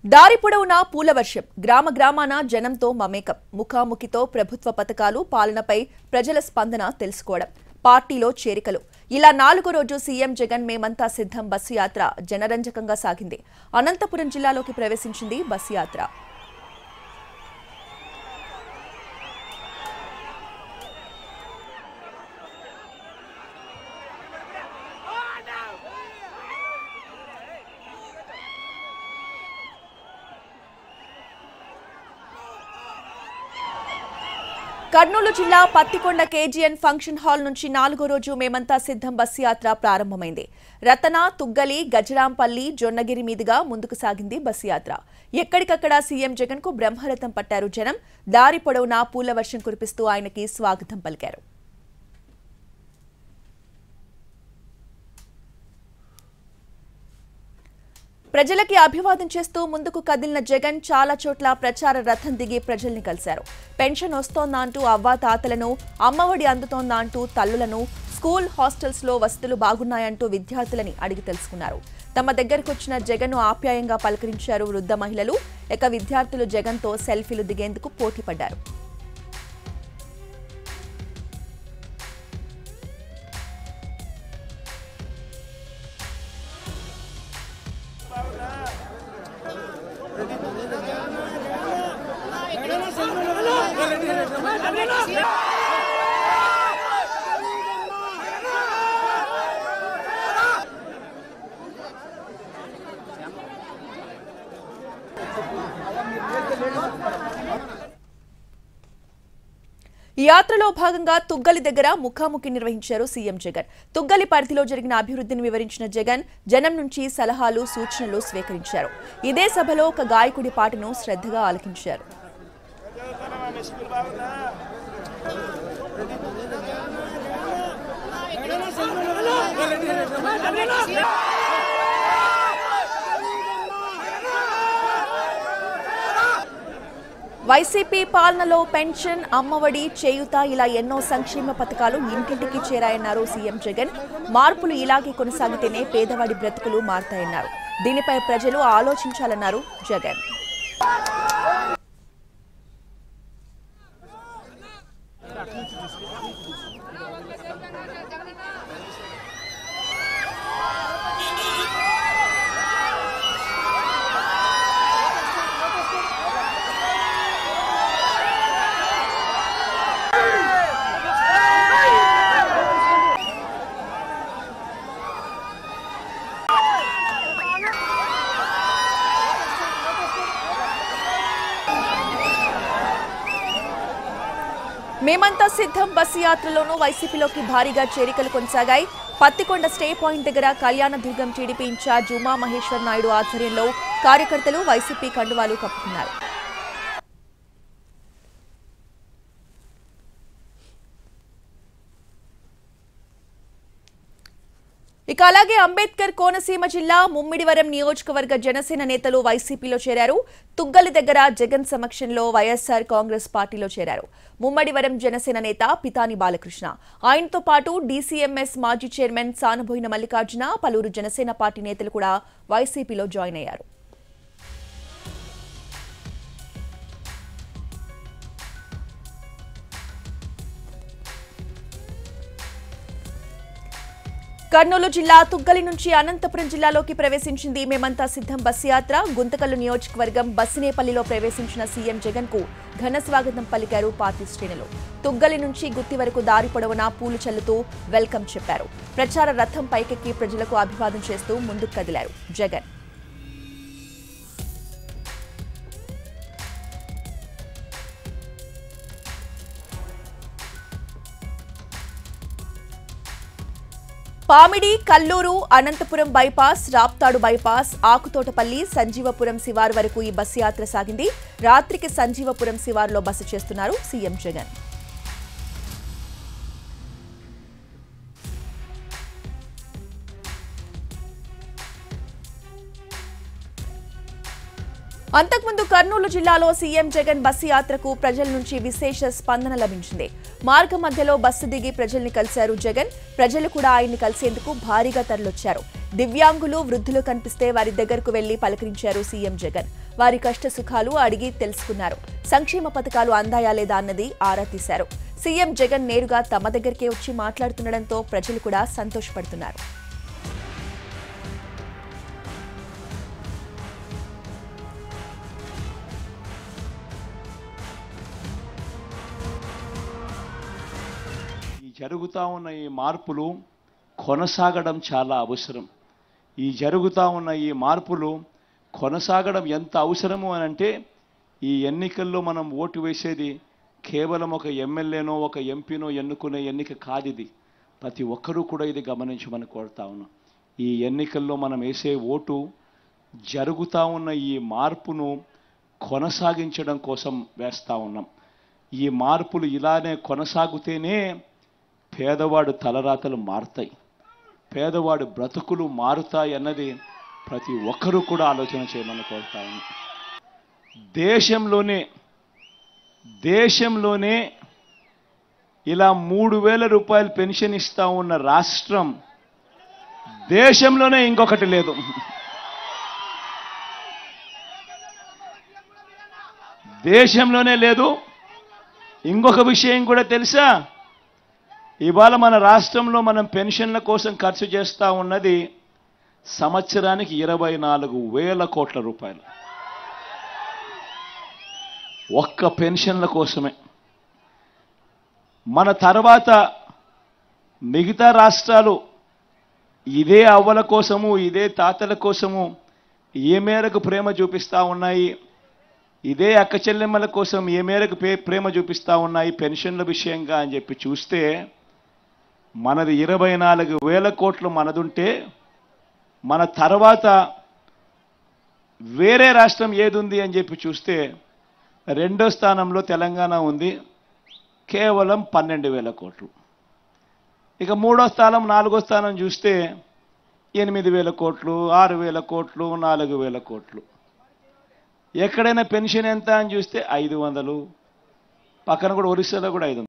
దారి పొడవునా పూల వర్షం గ్రామ గ్రామాన జనంతో మమేకం ముఖాముఖితో ప్రభుత్వ పథకాలు పాలనపై ప్రజల స్పందన తెలుసుకోవడం పార్టీలో చేరికలు ఇలా 4వ రోజు సీఎం జగన్ మేమంతా సిద్ధం బస్సు యాత్ర జనరంజకంగా సాగింది. అనంతపురం జిల్లాలోకి ప్రవేశించింది బస్సు యాత్ర. కర్నూలు జిల్లా పత్తికొండ కేజీఎన్ ఫంక్షన్ హాల్ నుంచి 4వ రోజు మేమంతా సిద్ధం బస్సు యాత్ర ప్రారంభమైంది. రతన, తుగ్గలి, గజరాంపల్లి, జొన్నగిరి మీదుగా ముందుకు సాగింది బస్సు యాత్ర. ఎక్కడికక్కడ సీఎం జగన్ కు బ్రహ్మరథం పట్టారు జనం. దారి పొడవునా పూల వర్షం కురిపిస్తూ ఆయనకి స్వాగతం పలికారు. ప్రజలకి అభివాదం చేస్తూ ముందుకు కదిలిన జగన్ చాలా చోట్ల ప్రచార రథం దిగి ప్రజల్ని కలిశారు. పెన్షన్ వస్తోందా అంటూ అవ్వాతాతలను, అమ్మఒడి అందుతోందా అంటూ తల్లులను, స్కూల్ హాస్టల్స్ లో వసతులు బాగున్నాయంటూ విద్యార్థులని అడిగి తెలుసుకున్నారు. తమ దగ్గరకొచ్చిన జగన్ ఆప్యాయంగా పలకరించారు వృద్ధ మహిళలు. ఇక విద్యార్థులు జగన్ తో సెల్ఫీలు దిగేందుకు పోటీ పడ్డారు. ఈ యాత్రలో భాగంగా తుగ్గలి దగ్గర ముఖాముఖి నిర్వహించారు సీఎం జగన్. తుగ్గలి పరిధిలో జరిగిన అభివృద్ధిని వివరించిన జగన్ జనం నుంచి సలహాలు, సూచనలు స్వీకరించారు. ఇదే సభలో ఒక గాయకుడి పాటను శ్రద్ధగా ఆలకించారు. వైసీపీ పాలనలో పెన్షన్, అమ్మఒడి, చేయూత ఇలా ఎన్నో సంక్షేమ పథకాలు ఇంటింటికి చేరాయన్నారు సీఎం జగన్. మార్పులు ఇలాగే కొనసాగితేనే పేదవాడి బ్రతుకులు మారతాయన్నారు. దీనిపై ప్రజలు ఆలోచించాలన్నారు జగన్. మేమంతా సిద్ధం బస్సు యాత్రలోనూ వైసీపీలోకి భారీగా చేరికలు కొనసాగాయి. పత్తికొండ స్టే పాయింట్ దగ్గర కళ్యాణదుర్గం టీడీపీ ఇన్ఛార్జ్ ఉమా మహేశ్వర్ నాయుడు ఆధ్వర్యంలో కార్యకర్తలు వైసీపీ కండువాలు కప్పుకున్నారు. ఇక అలాగే అంబేద్కర్ కోనసీమ జిల్లా ముమ్మిడివరం నియోజకవర్గ జనసేన నేతలు వైసీపీలో చేరారు. తుగ్గలి దగ్గర జగన్ సమక్షంలో వైఎస్ఆర్ కాంగ్రెస్ పార్టీలో చేరారు. ముమ్మడివరం జనసేన నేత పితాని బాలకృష్ణ, ఆయనతో పాటు డీసీఎంఎస్ మాజీ చైర్మన్ సానబోయిన మల్లికార్జున, పలువురు జనసేన పార్టీ నేతలు కూడా వైసీపీలో జాయిన్ అయ్యారు. కర్నూలు జిల్లా తుగ్గలి నుంచి అనంతపురం జిల్లాలోకి ప్రవేశించింది మేమంతా సిద్ధం బస్సు యాత్ర. గుంతకల్లు నియోజకవర్గం బస్సినేపల్లిలో ప్రవేశించిన సీఎం జగన్ కు ఘన స్వాగతం పలికారు పార్టీ శ్రేణులు. తుగ్గలి నుంచి గుత్తి వరకు దారి పొడవునా పూలు చల్లుతూ వెల్కమ్ చెప్పారు. ప్రచార రథం పైకెక్కి ప్రజలకు అభివాదం చేస్తూ ముందుకు కదిలారు జగన్. పామిడి, కల్లూరు, అనంతపురం బైపాస్, రాప్తాడు బైపాస్, ఆకుతోటపల్లి, సంజీవపురం శివారు వరకు ఈ బస్సు యాత్ర సాగింది. రాత్రికి సంజీవపురం శివారులో బస చేస్తున్నారు సీఎం జగన్. అంతకుముందు కర్నూలు జిల్లాలో సీఎం జగన్ బస్సు యాత్రకు ప్రజల నుంచి విశేష స్పందన లభించింది. మార్గ మధ్యలో బస్సు దిగి ప్రజల్ని కలిశారు జగన్. ప్రజలు కూడా ఆయన్ని కలిసేందుకు భారీగా తరలొచ్చారు. దివ్యాంగులు, వృద్ధులు కనిపిస్తే వారి దగ్గరకు వెళ్లి పలకరించారు సీఎం జగన్. వారి కష్ట సుఖాలు అడిగి తెలుసుకున్నారు. సంక్షేమ పథకాలు అందాయా లేదా అన్నది ఆరా తీశారు. సీఎం జగన్ నేరుగా తమ దగ్గరికే వచ్చి మాట్లాడుతుండటంతో ప్రజలు కూడా సంతోషపడుతున్నారు. జరుగుతూ ఉన్న ఈ మార్పులు కొనసాగడం చాలా అవసరం. ఈ జరుగుతూ ఉన్న ఈ మార్పులు కొనసాగడం ఎంత అవసరము అని అంటే, ఈ ఎన్నికల్లో మనం ఓటు వేసేది కేవలం ఒక ఎమ్మెల్యేనో ఒక ఎంపీనో ఎన్నుకునే ఎన్నిక కాదు. ఇది ప్రతి ఒక్కరూ కూడా ఇది గమనించమని కోరుతా ఉన్నాం. ఈ ఎన్నికల్లో మనం వేసే ఓటు జరుగుతూ ఉన్న ఈ మార్పును కొనసాగించడం కోసం వేస్తూ ఉన్నాం. ఈ మార్పులు ఇలానే కొనసాగుతేనే పేదవాడు తలరాతలు మారుతాయి, పేదవాడు బ్రతుకులు మారుతాయి అన్నది ప్రతి ఒక్కరూ కూడా ఆలోచన చేయమని కోరుతా ఉన్నాం. దేశంలోనే ఇలా 3,000 రూపాయలు పెన్షన్ ఇస్తా ఉన్న రాష్ట్రం దేశంలోనే ఇంకొకటి లేదు. దేశంలోనే లేదు. ఇంకొక విషయం కూడా తెలుసా? ఇవాళ మన రాష్ట్రంలో మనం పెన్షన్ల కోసం ఖర్చు చేస్తూ ఉన్నది సంవత్సరానికి 24,000 కోట్ల రూపాయలు ఒక్క పెన్షన్ల కోసమే. మన తర్వాత మిగతా రాష్ట్రాలు ఇదే అవ్వల కోసము, ఇదే తాతల కోసము ఏ మేరకు ప్రేమ చూపిస్తూ ఉన్నాయి, ఇదే అక్క చెల్లెమ్మల కోసం ఏ మేరకు ప్రేమ చూపిస్తూ ఉన్నాయి పెన్షన్ల విషయంగా అని చెప్పి చూస్తే, మనది 24,000 కోట్లు మనదుంటే, మన తర్వాత వేరే రాష్ట్రం ఏది ఉంది అని చెప్పి చూస్తే రెండో స్థానంలో తెలంగాణ ఉంది, కేవలం 12,000 కోట్లు. ఇక మూడో స్థానం, నాలుగో స్థానం చూస్తే 8,000 కోట్లు, 6,000 కోట్లు, 4,000 కోట్లు. ఎక్కడైనా పెన్షన్ ఎంత అని చూస్తే 500, పక్కన కూడా ఒరిస్సాలో కూడా 500.